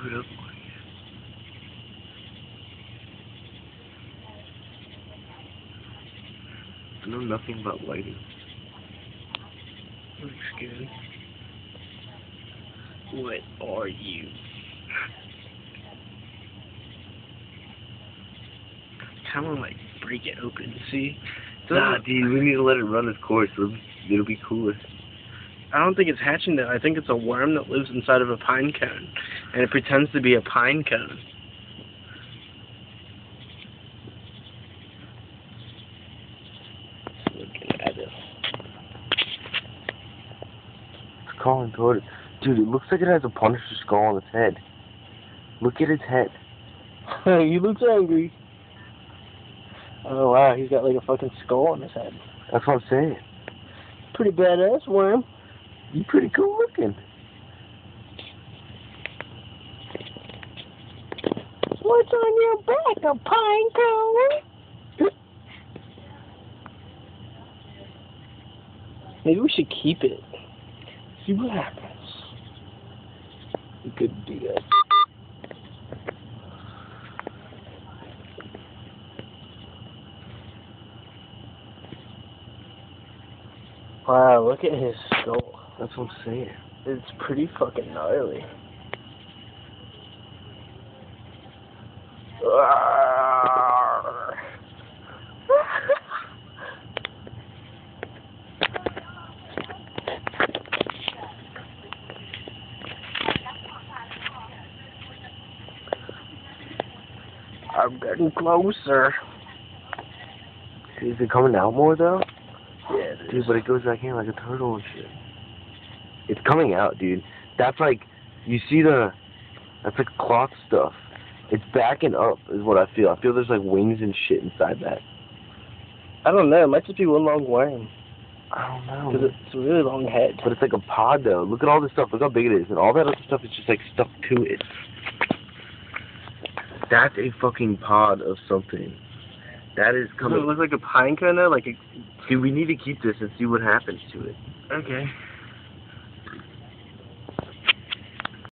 it up. I know nothing about lighting. Looks good. What are you? Kind of like break it open, see? Nah, dude, we need to let it run its course. It'll be cooler. I don't think it's hatching though. I think it's a worm that lives inside of a pine cone, and it pretends to be a pine cone. Looking at it. It's crawling toward it. Dude, it looks like it has a Punisher skull on its head. Look at its head. He looks angry. Oh wow, he's got like a fucking skull on his head. That's what I'm saying. Pretty badass worm. You're pretty cool looking. What's on your back, a pine cone? Maybe we should keep it. See what happens. We could do that. Wow, look at his skull. That's what I'm saying. It's pretty fucking gnarly. I'm getting closer. Is it coming out more though? Yeah, it is. Dude, but it goes back in like a turtle and shit. It's coming out, dude. That's like, you see that's like cloth stuff. It's backing up is what I feel. I feel there's like wings and shit inside that. I don't know. It might just be one long worm. I don't know. Because it's a really long head. But it's like a pod though. Look at all this stuff. Look how big it is. And all that other stuff is just like stuck to it. That's a fucking pod of something. That is coming. Does it look like a pine cone though? Like a... Dude, we need to keep this and see what happens to it. Okay.